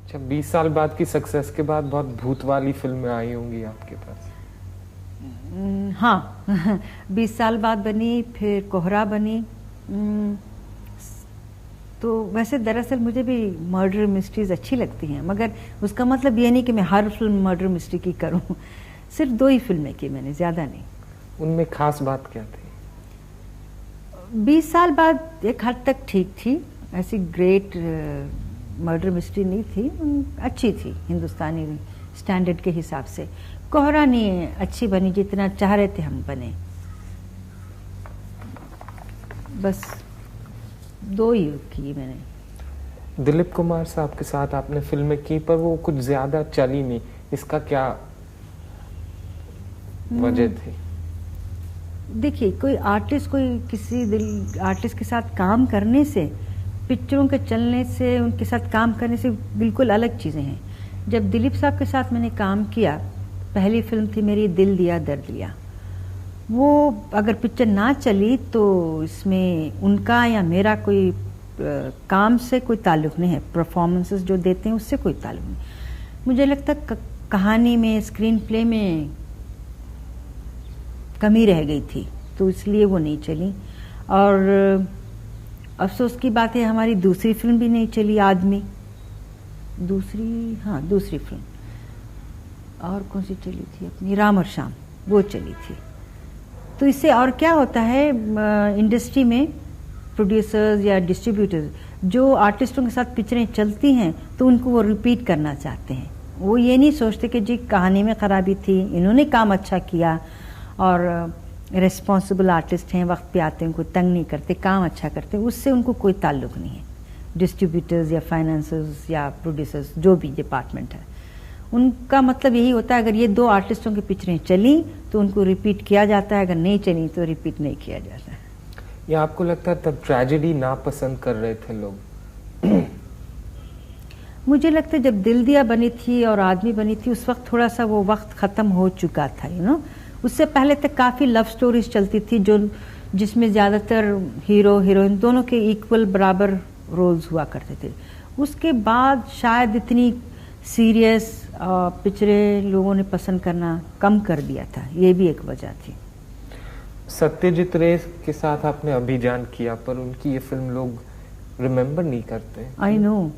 अच्छा, 20 साल बाद की सक्सेस के बाद बहुत भूत वाली फिल्में आई होंगी आपके पास। हाँ 20 साल बाद बनी, फिर कोहरा बनी। तो वैसे दरअसल मुझे भी मर्डर मिस्ट्रीज अच्छी लगती हैं, मगर उसका मतलब ये नहीं कि मैं हर फिल्म मर्डर मिस्ट्री की करूं। सिर्फ 2 ही फिल्में की मैंने, ज़्यादा नहीं। उनमें खास बात क्या थी? 20 साल बाद एक हद तक ठीक थी, ऐसी ग्रेट मर्डर मिस्ट्री नहीं थी, अच्छी थी हिंदुस्तानी स्टैंडर्ड के हिसाब से। कोहरा नहीं अच्छी बनी जितना चाह रहे थे हम बने, बस 2 ही की मैंने। दिलीप कुमार साहब के साथ आपने फिल्में की पर वो कुछ ज्यादा चली नहीं, इसका क्या वजह थी? देखिए, कोई आर्टिस्ट, कोई किसी आर्टिस्ट के साथ काम करने से, पिक्चरों के चलने से, उनके साथ काम करने से बिल्कुल अलग चीज़ें हैं। जब दिलीप साहब के साथ मैंने काम किया, पहली फिल्म थी मेरी दिल दिया दर्द लिया, वो अगर पिक्चर ना चली तो इसमें उनका या मेरा कोई काम से कोई ताल्लुक़ नहीं है, परफॉर्मेंसेस जो देते हैं उससे कोई ताल्लुक़ नहीं। मुझे लगता कहानी में, स्क्रीन प्ले में कमी रह गई थी, तो इसलिए वो नहीं चली। और अफसोस की बात है, हमारी दूसरी फिल्म भी नहीं चली, आदमी। दूसरी फिल्म और कौन सी चली थी अपनी, राम और श्याम, वो चली थी। तो इससे और क्या होता है, इंडस्ट्री में प्रोड्यूसर्स या डिस्ट्रीब्यूटर्स जो आर्टिस्टों के साथ पिक्चरें चलती हैं तो उनको वो रिपीट करना चाहते हैं। वो ये नहीं सोचते कि जी कहानी में ख़राबी थी, इन्होंने काम अच्छा किया और रिस्पॉन्सिबल आर्टिस्ट हैं, वक्त पे आते हैं, उनको तंग नहीं करते, काम अच्छा करते, उससे उनको कोई ताल्लुक़ नहीं है। डिस्ट्रीब्यूटर्स या फाइनेंसर्स या प्रोड्यूसर्स, जो भी डिपार्टमेंट है, उनका मतलब यही होता है अगर ये 2 आर्टिस्टों की पिक्चरें चली तो उनको रिपीट किया जाता है, अगर नहीं चली तो रिपीट नहीं किया जाता है। या आपको लगता है तब ट्रेजेडी नापसंद कर रहे थे लोग? मुझे लगता है जब दिल दिया बनी थी और आदमी बनी थी, उस वक्त थोड़ा सा वो वक्त ख़त्म हो चुका था, उससे पहले तक काफ़ी लव स्टोरीज चलती थी जिसमें ज़्यादातर हीरो हीरोइन दोनों के इक्वल बराबर रोल्स हुआ करते थे। उसके बाद शायद इतनी सीरियस पिक्चरें लोगों ने पसंद करना कम कर दिया था, ये भी एक वजह थी। सत्यजीत रे के साथ आपने अभिजान किया पर उनकी ये फिल्म लोग रिमेम्बर नहीं करते। आई नो,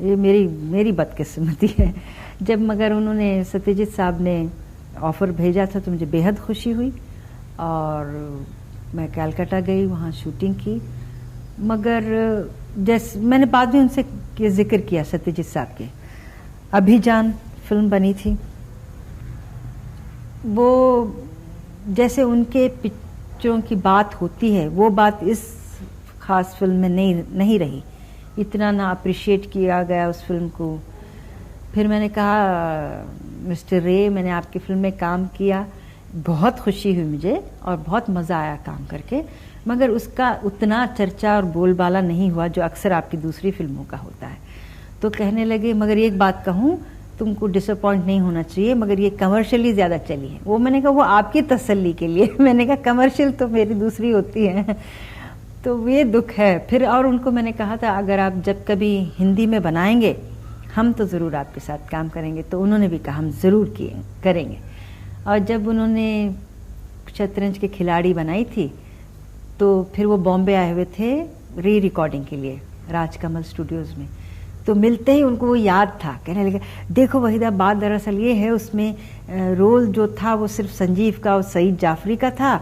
ये मेरी बदकिस्मती है। जब मगर उन्होंने, सत्यजीत साहब ने ऑफ़र भेजा था तो मुझे बेहद खुशी हुई और मैं कलकत्ता गई, वहाँ शूटिंग की। मगर जैसे मैंने बाद में उनसे जिक्र किया, सत्यजीत साहब के, अभिजान फिल्म बनी थी, वो जैसे उनके पिक्चरों की बात होती है वो बात इस खास फिल्म में नहीं रही, इतना ना अप्रिशिएट किया गया उस फिल्म को। फिर मैंने कहा, मिस्टर रे, मैंने आपकी फिल्म में काम किया, बहुत खुशी हुई मुझे और बहुत मज़ा आया काम करके, मगर उसका उतना चर्चा और बोलबाला नहीं हुआ जो अक्सर आपकी दूसरी फिल्मों का होता है। तो कहने लगे, मगर एक बात कहूँ, तुमको डिसअपॉइंट नहीं होना चाहिए, मगर ये कमर्शियली ज़्यादा चली है। वो मैंने कहा वो आपकी तसल्ली के लिए। मैंने कहा कमर्शियल तो मेरी दूसरी होती है। तो ये दुख है। फिर और उनको मैंने कहा था अगर आप जब कभी हिंदी में बनाएंगे हम तो ज़रूर आपके साथ काम करेंगे। तो उन्होंने भी कहा हम ज़रूर करेंगे। और जब उन्होंने शतरंज के खिलाड़ी बनाई थी तो फिर वो बॉम्बे आए हुए थे री रिकॉर्डिंग के लिए राजकमल स्टूडियोज़ में। तो मिलते ही उनको वो याद था, कहने लगे देखो वहीदा, बात दरअसल ये है उसमें रोल जो था वो सिर्फ संजीव का और सईद जाफरी का था,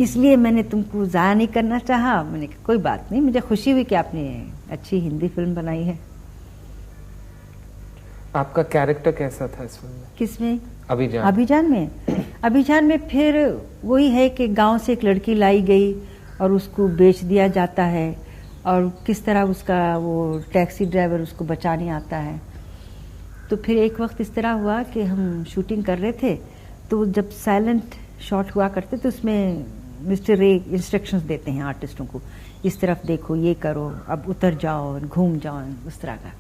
इसलिए मैंने तुमको ज़ाया नहीं करना चाहा। मैंने कहा कोई बात नहीं, मुझे खुशी हुई कि आपने अच्छी हिंदी फिल्म बनाई है। आपका कैरेक्टर कैसा था इस फिल्म में? किसमें? अभिजान। अभिजान में फिर वही है कि गांव से एक लड़की लाई गई और उसको बेच दिया जाता है और किस तरह उसका वो टैक्सी ड्राइवर उसको बचाने आता है। तो फिर एक वक्त इस तरह हुआ कि हम शूटिंग कर रहे थे, तो जब साइलेंट शॉट हुआ करते तो उसमें मिस्टर रे इंस्ट्रक्शंस देते हैं आर्टिस्टों को, इस तरफ देखो, ये करो, अब उतर जाओ, घूम जाओ, उस तरह का।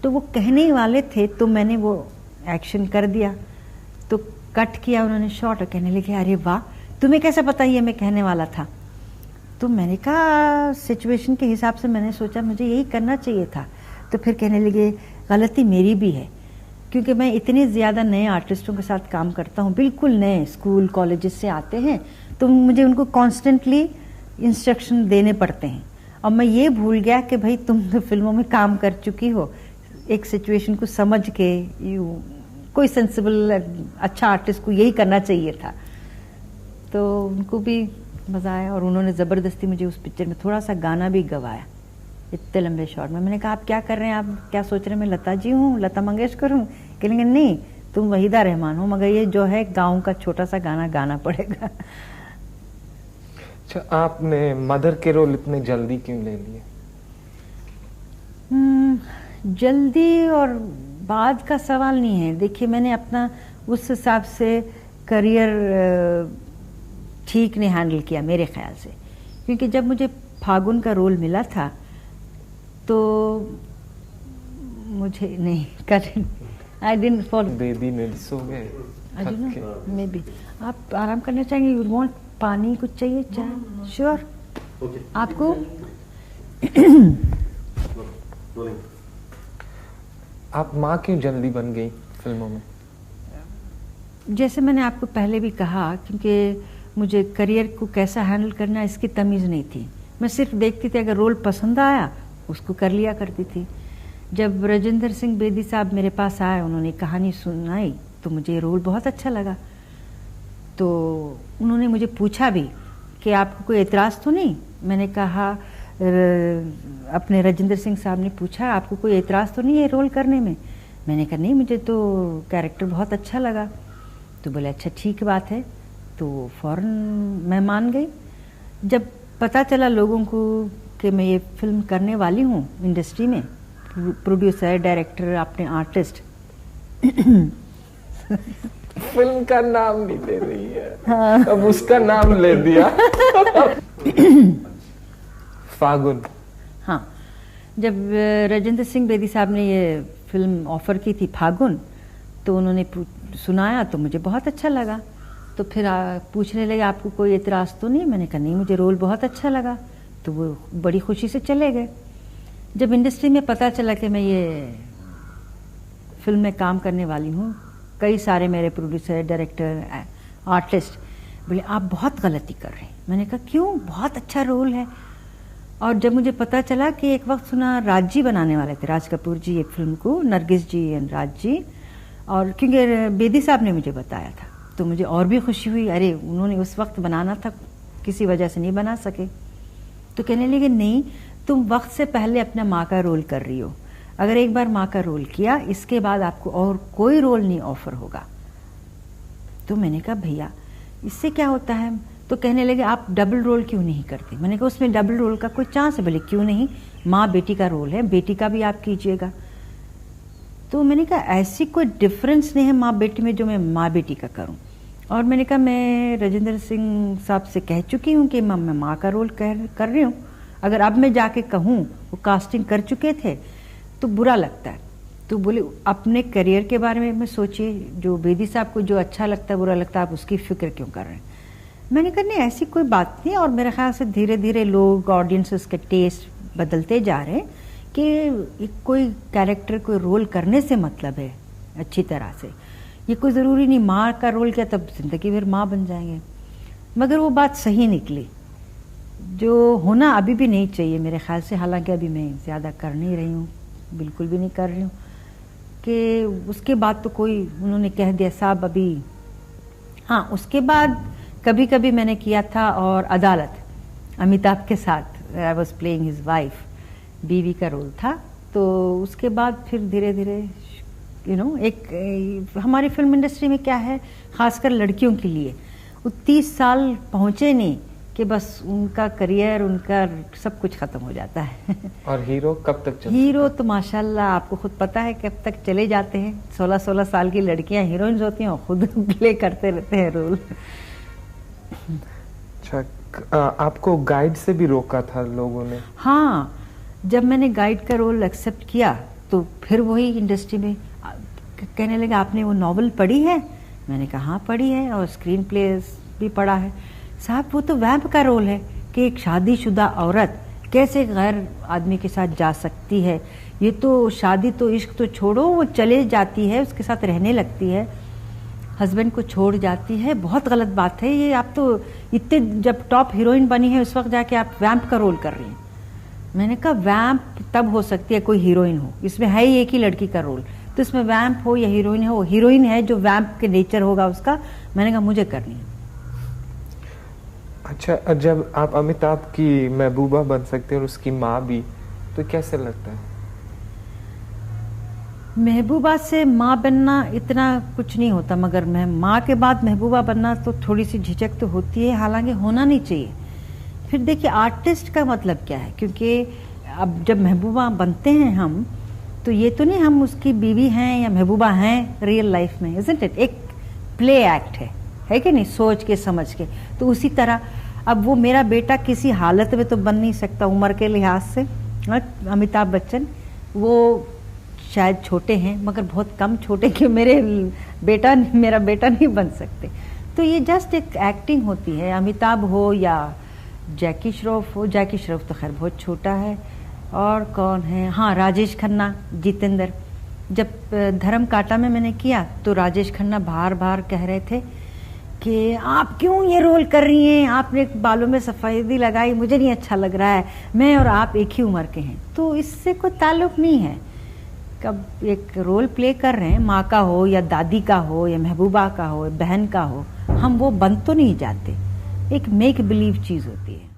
तो वो कहने वाले थे तो मैंने वो एक्शन कर दिया, तो कट किया उन्होंने शॉट और कहने लगे अरे वाह, तुम्हें कैसा पता ये मैं कहने वाला था? तो मैंने कहा सिचुएशन के हिसाब से मैंने सोचा मुझे यही करना चाहिए था। तो फिर कहने लगे गलती मेरी भी है, क्योंकि मैं इतने ज़्यादा नए आर्टिस्टों के साथ काम करता हूँ, बिल्कुल नए स्कूल कॉलेजेस से आते हैं, तो मुझे उनको कॉन्स्टेंटली इंस्ट्रक्शन देने पड़ते हैं। और मैं ये भूल गया कि भाई तुम तो फिल्मों में काम कर चुकी हो, एक सिचुएशन को समझ के कोई सेंसिबल अच्छा आर्टिस्ट को यही करना चाहिए था। तो उनको भी मज़ा आया और उन्होंने ज़बरदस्ती मुझे उस पिक्चर में थोड़ा सा गाना भी गवाया इतने लंबे शॉट में। मैंने कहा आप क्या कर रहे हैं, आप क्या सोच रहे हैं मैं लता जी हूँ, लता मंगेशकर हूँ? कहेंगे नहीं तुम वहीदा रहमान हो, मगर ये जो है गाँव का छोटा सा गाना गाना पड़ेगा। अच्छा, आपने मदर के रोल इतने जल्दी क्यों ले लिए? जल्दी और बाद का सवाल नहीं है। देखिए मैंने अपना उस हिसाब से करियर ठीक नहीं हैंडल किया मेरे ख्याल से, क्योंकि जब मुझे फागुन का रोल मिला था तो मुझे नहीं कर आई डिडंट फॉलो। बेबी में सो गए मे बी आप आराम करना चाहेंगे? यू वांट पानी कुछ चाहिए, चाय? श्योर। आपको आप माँ क्यों जल्दी बन गई फिल्मों में? जैसे मैंने आपको पहले भी कहा, क्योंकि मुझे करियर को कैसा हैंडल करना इसकी तमीज़ नहीं थी। मैं सिर्फ देखती थी, अगर रोल पसंद आया उसको कर लिया करती थी। जब राजेंद्र सिंह बेदी साहब मेरे पास आए, उन्होंने कहानी सुनाई तो मुझे ये रोल बहुत अच्छा लगा। तो उन्होंने मुझे पूछा भी कि आपको कोई एतराज़ तो नहीं? मैंने कहा अपने राजेंद्र सिंह साहब ने पूछा आपको कोई एतराज़ तो नहीं है रोल करने में? मैंने कहा नहीं, मुझे तो कैरेक्टर बहुत अच्छा लगा। तो बोले अच्छा ठीक बात है। तो फ़ौरन मैं मान गई। जब पता चला लोगों को कि मैं ये फिल्म करने वाली हूँ इंडस्ट्री में, प्रोड्यूसर, डायरेक्टर, अपने आर्टिस्ट फिल्म का नाम नहीं ले रही है। हाँ। अब उसका नाम ले दिया। फागुन। हाँ, जब राजेंद्र सिंह बेदी साहब ने ये फिल्म ऑफर की थी फागुन, तो उन्होंने सुनाया तो मुझे बहुत अच्छा लगा। तो फिर पूछने लगे आपको कोई एतराज़ तो नहीं? मैंने कहा नहीं, मुझे रोल बहुत अच्छा लगा। तो वो बड़ी खुशी से चले गए। जब इंडस्ट्री में पता चला कि मैं ये फिल्म में काम करने वाली हूँ, कई सारे मेरे प्रोड्यूसर, डायरेक्टर, आर्टिस्ट बोले आप बहुत गलती कर रहे हैं। मैंने कहा क्यों, बहुत अच्छा रोल है। और जब मुझे पता चला कि एक वक्त सुना राज जी बनाने वाले थे, राज कपूर जी, एक फिल्म को, नरगिस जी एंड राज जी, और क्योंकि बेदी साहब ने मुझे बताया था तो मुझे और भी खुशी हुई। अरे उन्होंने उस वक्त बनाना था, किसी वजह से नहीं बना सके। तो कहने लगे नहीं, तुम वक्त से पहले अपना माँ का रोल कर रही हो, अगर एक बार माँ का रोल किया इसके बाद आपको और कोई रोल नहीं ऑफर होगा। तो मैंने कहा भैया इससे क्या होता है? तो कहने लगे आप डबल रोल क्यों नहीं करते? मैंने कहा उसमें डबल रोल का कोई चांस है? बोले क्यों नहीं, माँ बेटी का रोल है, बेटी का भी आप कीजिएगा। तो मैंने कहा ऐसी कोई डिफरेंस नहीं है माँ बेटी में जो मैं माँ बेटी का करूं। और मैंने कहा मैं राजेंद्र सिंह साहब से कह चुकी हूँ कि मैं माँ का रोल कर रही हूँ, अगर अब मैं जाके कहूँ, वो कास्टिंग कर चुके थे, तो बुरा लगता है। तो बोले अपने करियर के बारे में सोचिए, जो बेदी साहब को जो अच्छा लगता है, बुरा लगता है, आप उसकी फिक्र क्यों कर रहे हैं? मैंने कहा नहीं ऐसी कोई बात नहीं। और मेरे ख्याल से धीरे धीरे लोग, ऑडियंसेस के टेस्ट बदलते जा रहे हैं कि कोई कैरेक्टर, कोई रोल करने से मतलब है अच्छी तरह से, ये कोई ज़रूरी नहीं माँ का रोल किया तब जिंदगी भर माँ बन जाएंगे। मगर वो बात सही निकली, जो होना अभी भी नहीं चाहिए मेरे ख्याल से। हालांकि अभी मैं ज़्यादा कर नहीं रही हूँ, बिल्कुल भी नहीं कर रही हूँ, कि उसके बाद तो कोई उन्होंने कह दिया साहब अभी। हाँ, उसके बाद कभी कभी मैंने किया था, और अदालत अमिताभ के साथ, I was playing his wife, बीवी का रोल था। तो उसके बाद फिर धीरे धीरे एक हमारी फिल्म इंडस्ट्री में क्या है, खासकर लड़कियों के लिए, वो 30 साल पहुँचे नहीं कि बस उनका करियर, उनका सब कुछ ख़त्म हो जाता है। और हीरो कब तक चलते? हीरो तो माशाल्लाह आपको खुद पता है कब तक चले जाते हैं। 16-16 साल की लड़कियां हीरोइंस होती हैं और खुद प्ले करते रहते हैं रोल। अच्छा, आपको गाइड से भी रोका था लोगों ने? हाँ, जब मैंने गाइड का रोल एक्सेप्ट किया तो फिर वही इंडस्ट्री में कहने लगे आपने वो नॉवल पढ़ी है? मैंने कहा हाँ पढ़ी है, और स्क्रीन प्ले भी पढ़ा है। साहब वो तो वैम्प का रोल है कि एक शादीशुदा औरत कैसे गैर आदमी के साथ जा सकती है, ये तो शादी तो इश्क तो छोड़ो, वो चले जाती है, उसके साथ रहने लगती है, हस्बैंड को छोड़ जाती है। बहुत गलत बात है ये। आप तो इतने जब टॉप हीरोइन बनी है उस वक्त जाके आप वैम्प का रोल कर रही हैं। मैंने कहा वैम्प तब हो सकती है कोई हीरोइन हो, इसमें है ही एक ही लड़की का रोल, तो इसमें वैम्प हो या हीरोइन हो, हीरोइन है जो वैम्प के नेचर होगा उसका। मैंने कहा मुझे करनी है। अच्छा, जब आप अमिताभ की महबूबा बन सकते हैं और उसकी माँ भी, तो कैसे लगता है? महबूबा से माँ बनना इतना कुछ नहीं होता, मगर मैं माँ के बाद महबूबा बनना तो थोड़ी सी झिझक तो होती है, हालांकि होना नहीं चाहिए। फिर देखिए आर्टिस्ट का मतलब क्या है, क्योंकि अब जब महबूबा बनते हैं हम, तो ये तो नहीं हम उसकी बीवी हैं या महबूबा हैं रियल लाइफ में, इज़न्ट इट? एक प्ले एक्ट है कि नहीं, सोच के समझ के। तो उसी तरह अब वो मेरा बेटा किसी हालत में तो बन नहीं सकता उम्र के लिहाज से। अमिताभ बच्चन वो शायद छोटे हैं, मगर बहुत कम छोटे कि मेरा बेटा नहीं बन सकते। तो ये जस्ट एक एक्टिंग होती है। अमिताभ हो या जैकी श्रॉफ हो, जैकी श्रॉफ तो खैर बहुत छोटा है। और कौन है, हाँ राजेश खन्ना, जितेंद्र। जब धर्म कांटा में मैंने किया तो राजेश खन्ना बार बार कह रहे थे कि आप क्यों ये रोल कर रही हैं, आपने बालों में सफ़ेदी लगाई, मुझे नहीं अच्छा लग रहा है, मैं और आप एक ही उम्र के हैं। तो इससे कोई ताल्लुक नहीं है। कब एक रोल प्ले कर रहे हैं, माँ का हो या दादी का हो या महबूबा का हो, बहन का हो, हम वो बन तो नहीं जाते। एक मेक बिलीव चीज़ होती है।